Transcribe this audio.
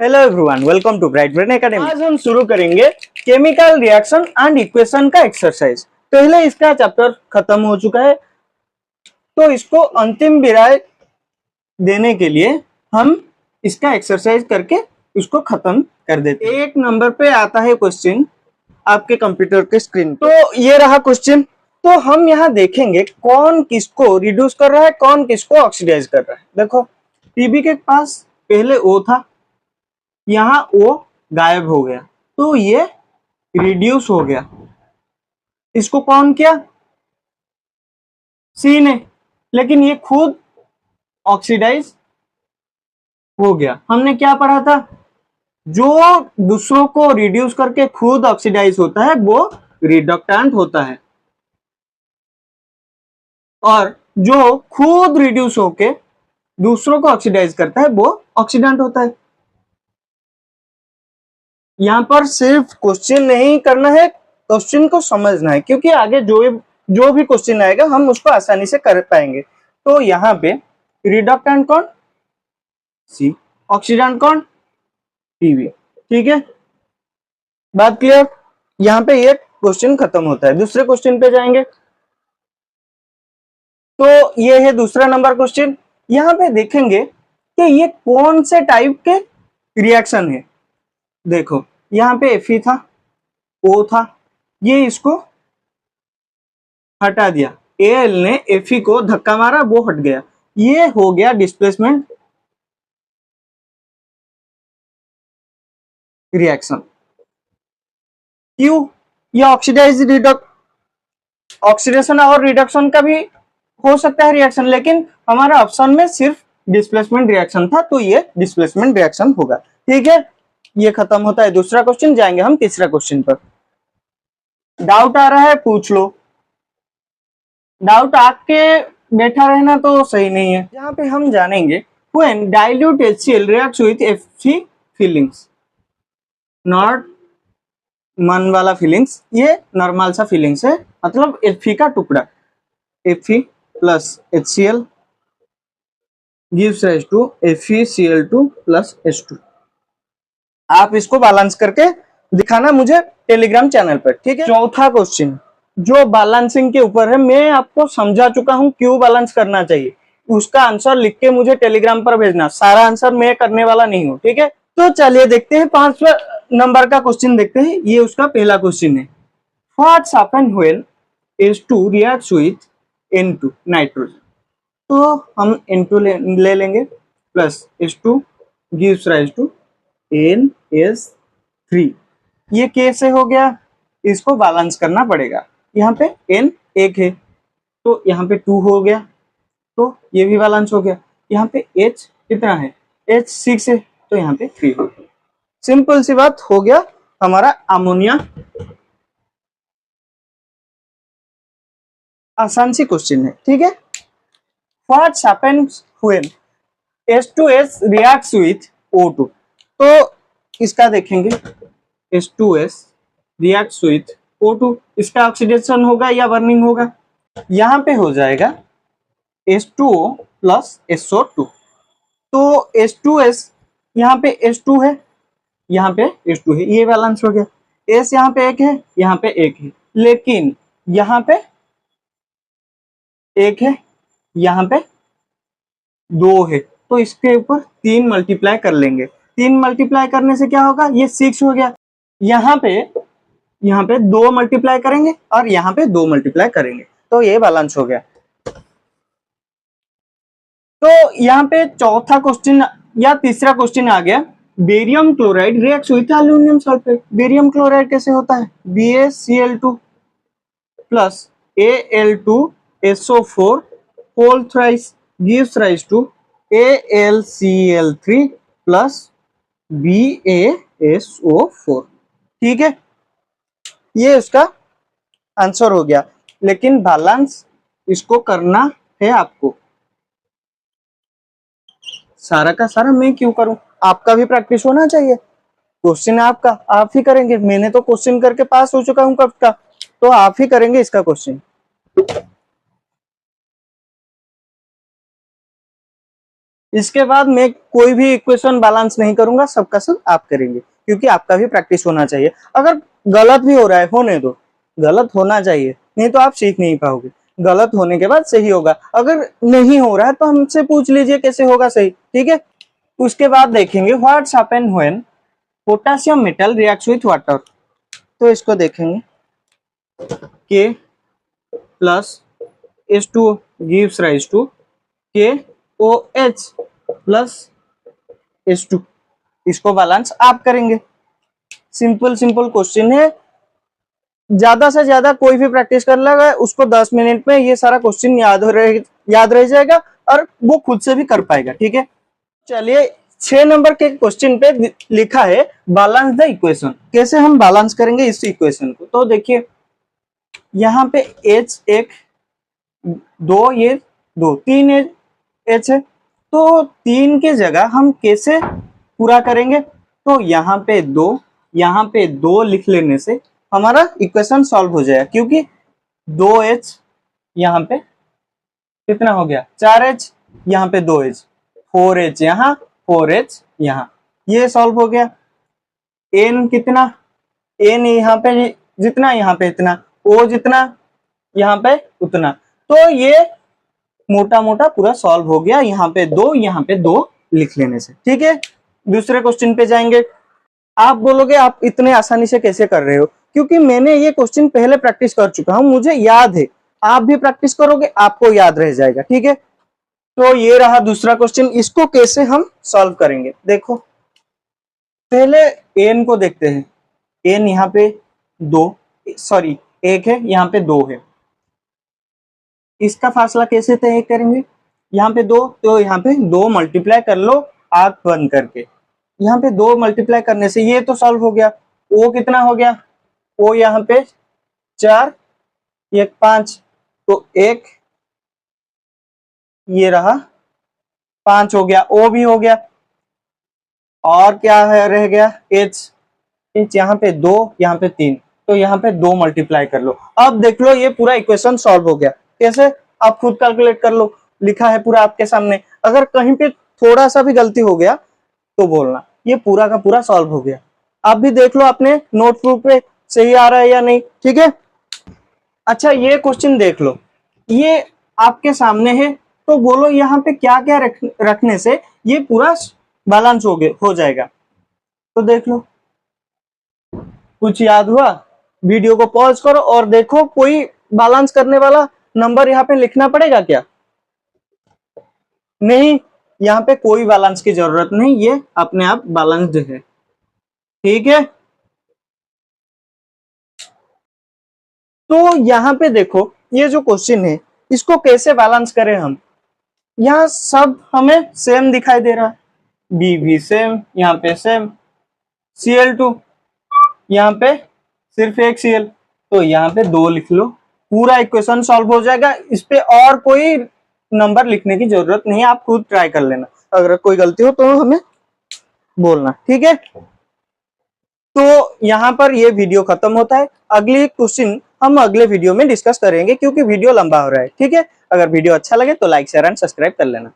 Hello everyone, welcome to bright brain academy. आज हम शुरू करेंगे केमिकल रिएक्शन एंड इक्वेशन का एक्सरसाइज। पहले इसका चैप्टर खत्म हो चुका है, तो इसको अंतिम विराय देने के लिए हम इसका एक्सरसाइज करके उसको खत्म कर देते हैं। एक नंबर पे आता है क्वेश्चन आपके कंप्यूटर के स्क्रीन पे। तो ये रहा क्वेश्चन। तो हम यहाँ देखेंगे कौन किसको रिड्यूस कर रहा है, कौन किसको ऑक्सीडाइज कर रहा है। देखो, टीबी के पास पहले O था, यहाँ O गायब हो गया, तो ये रिड्यूस हो गया। इसको कौन किया? C ने, लेकिन ये खुद ऑक्सीडाइज हो गया। हमने क्या पढ़ा था? जो दूसरों को रिड्यूस करके खुद ऑक्सीडाइज होता है वो रिडक्टेंट होता है, और जो खुद रिड्यूस होके दूसरों को ऑक्सीडाइज करता है वो ऑक्सीडेंट होता है। यहां पर सिर्फ क्वेश्चन नहीं करना है, क्वेश्चन को समझना है, क्योंकि आगे जो भी क्वेश्चन आएगा हम उसको आसानी से कर पाएंगे। तो यहाँ पे रिडक्टेंट कौन? C। ऑक्सीडेंट कौन? Pb। ठीक है, बात क्लियर? यहाँ पे ये क्वेश्चन खत्म होता है। दूसरे क्वेश्चन पे जाएंगे। तो ये है दूसरा नंबर क्वेश्चन। यहाँ पे देखेंगे कि ये कौन से टाइप के रिएक्शन है। देखो, यहाँ पे Fe था, O था, ये इसको हटा दिया। Al ने Fe को धक्का मारा, वो हट गया। ये हो गया डिस्प्लेसमेंट रिएक्शन। क्यों? ये ऑक्सीडेशन और रिडक्शन का भी हो सकता है रिएक्शन, लेकिन हमारा ऑप्शन में सिर्फ डिस्प्लेसमेंट रिएक्शन था, तो ये डिस्प्लेसमेंट रिएक्शन होगा। ठीक है, ये खत्म होता है दूसरा क्वेश्चन। जाएंगे हम तीसरा क्वेश्चन पर। डाउट आ रहा है, पूछ लो। डाउट आके बैठा रहना तो सही नहीं है। यहाँ पे हम जानेंगे when dilute HCl reacts with Fe fillings, not मन वाला फीलिंग्स, ये नॉर्मल सा फीलिंग्स है, मतलब Fe का टुकड़ा। Fe plus HCl gives rise to FeCl2 plus H2। आप इसको बैलेंस करके दिखाना मुझे टेलीग्राम चैनल पर, ठीक है। चौथा क्वेश्चन जो बैलेंसिंग के ऊपर है, मैं आपको समझा चुका हूं क्यों बैलेंस करना चाहिए। उसका आंसर लिख के मुझे टेलीग्राम पर भेजना। सारा आंसर मैं करने वाला नहीं हूं, ठीक है। तो चलिए देखते हैं 5वां नंबर का क्वेश्चन देखते हैं। ये उसका पहला क्वेश्चन है। What's happen when H2 reacts with N2 nitrogen. तो हम N2 ले लेंगे, plus H2 gives rise to NS3। ये कैसे हो गया? इसको बैलेंस करना पड़ेगा। यहाँ पे N एक है, तो यहाँ पे 2 हो गया, तो ये भी बैलेंस हो गया। यहाँ पे H कितना है? H 6 है, तो यहाँ पे 3 हो गया। सिंपल सी बात हो गया हमारा अमोनिया। आसान सी क्वेश्चन है, ठीक है। What happens when H2S reacts with O2? तो इसका देखेंगे, H2S reacts with O2, इसका ऑक्सीडेशन होगा या बर्निंग होगा? यहाँ पे हो जाएगा H2O प्लस SO2। तो H2S, यहाँ पे H2 है, यहाँ पे H2 है, ये बैलेंस हो गया। S यहाँ पे एक है, यहाँ पे एक है, लेकिन यहाँ पे एक है, यहाँ पे 2 है, तो इसके ऊपर 3 मल्टीप्लाई कर लेंगे। 3 मल्टीप्लाई करने से क्या होगा? ये 6 हो गया। यहाँ पे 2 मल्टीप्लाई करेंगे और यहाँ पे 2 मल्टीप्लाई करेंगे, तो ये बैलेंस हो गया। तो यहाँ पे चौथा क्वेश्चन या तीसरा क्वेश्चन आ गया। Barium chloride reacts with aluminium sulphate. Barium chloride कैसे होता है? BaCl2 plus Al2SO4 whole thrice gives rise to AlCl3 plus BaSO4। ठीक है, ये उसका आंसर हो गया, लेकिन बैलेंस इसको करना है आपको। सारा का सारा मैं क्यों करूं? आपका भी प्रैक्टिस होना चाहिए। क्वेश्चन आपका आप ही करेंगे। मैंने तो क्वेश्चन करके पास हो चुका हूं कब का, तो आप ही करेंगे इसका क्वेश्चन। इसके बाद मैं कोई भी इक्वेशन बैलेंस नहीं करूंगा, सबका सब आप करेंगे, क्योंकि आपका भी प्रैक्टिस होना चाहिए। अगर गलत भी हो रहा है, होने दो, गलत होना चाहिए, नहीं तो आप सीख नहीं पाओगे। गलत होने के बाद सही होगा, अगर नहीं हो रहा है तो हमसे पूछ लीजिए कैसे होगा सही, ठीक है। उसके बाद देखेंगे what's happen when potassium metal reacts with water. तो इसको देखेंगे, के plus H2O gives rise to KOH plus H2, इसको बैलेंस आप करेंगे। सिंपल सिंपल क्वेश्चन है, ज्यादा से ज्यादा कोई भी प्रैक्टिस कर लेगा उसको 10 मिनट में ये सारा क्वेश्चन याद रह जाएगा और वो खुद से भी कर पाएगा, ठीक है। चलिए 6 नंबर के क्वेश्चन पे लिखा है बैलेंस द इक्वेशन। कैसे हम बैलेंस करेंगे इस इक्वेशन को, तो देखिए यहाँ पे H एक, दो, ये दो, तीन H है, तो 3 की जगह हम कैसे पूरा करेंगे, तो यहाँ पे दो लिख लेने से हमारा इक्वेशन सॉल्व हो जाएगा, क्योंकि 2H यहाँ पे कितना हो गया 4H, यहाँ पे 2H, 4H यहाँ, 4H यहाँ, ये सॉल्व हो गया। N कितना, N यहाँ पे जितना, यहाँ पे इतना, O जितना, यहाँ पे उतना, तो ये मोटा मोटा पूरा सॉल्व हो गया यहाँ पे दो लिख लेने से, ठीक है। दूसरे क्वेश्चन पे जाएंगे। आप बोलोगे आप इतने आसानी से कैसे कर रहे हो, क्योंकि मैंने ये क्वेश्चन पहले प्रैक्टिस कर चुका हूं, मुझे याद है। आप भी प्रैक्टिस करोगे आपको याद रह जाएगा, ठीक है। तो ये रहा दूसरा क्वेश्चन, इसको कैसे हम सॉल्व करेंगे, देखो पहले एन को देखते हैं। एन यहाँ पे 1 है, यहाँ पे 2 है, इसका फासला कैसे तय करेंगे, यहाँ पे 2, तो यहाँ पे 2 मल्टीप्लाई कर लो आंख बंद करके, यहाँ पे 2 मल्टीप्लाई करने से ये तो सॉल्व हो गया। ओ कितना हो गया, ओ यहाँ पे 4, 1 5, तो 1 ये रहा 5 हो गया, ओ भी हो गया, और क्या है रह गया एच, यहाँ पे 2, यहाँ पे 3, तो यहाँ पे 2 मल्टीप्लाई कर लो। अब देख लो ये पूरा इक्वेशन सॉल्व हो गया। कैसे, आप खुद कैलकुलेट कर लो, लिखा है पूरा आपके सामने। अगर कहीं पे थोड़ा सा भी गलती हो गया तो बोलना, ये पूरा का पूरा सॉल्व हो गया। आप भी देख लो अपने नोटबुक पे सही आ रहा है या नहीं, ठीक है। अच्छा ये क्वेश्चन देख लो, ये आपके सामने है, तो बोलो यहाँ पे क्या क्या रखने से ये पूरा बैलेंस हो जाएगा। तो देख लो, कुछ याद हुआ, वीडियो को पॉज करो और देखो कोई बैलेंस करने वाला नंबर यहाँ पे लिखना पड़ेगा क्या, नहीं, यहाँ पे कोई बैलेंस की जरूरत नहीं, ये अपने आप बैलेंस्ड है, ठीक है। तो यहाँ पे देखो ये जो क्वेश्चन है इसको कैसे बैलेंस करें हम, यहाँ सब हमें सेम दिखाई दे रहा है, बी भी सेम, यहाँ पे सेम, Cl2 यहाँ पे सिर्फ एक Cl, तो यहाँ पे 2 लिख लो, पूरा इक्वेशन सॉल्व हो जाएगा। इस पे और कोई नंबर लिखने की जरूरत नहीं है, आप खुद ट्राई कर लेना, अगर कोई गलती हो तो हमें बोलना, ठीक है। तो यहाँ पर ये वीडियो खत्म होता है, अगली क्वेश्चन हम अगले वीडियो में डिस्कस करेंगे, क्योंकि वीडियो लंबा हो रहा है, ठीक है। अगर वीडियो अच्छा लगे तो लाइक शेयर एंड सब्सक्राइब कर लेना।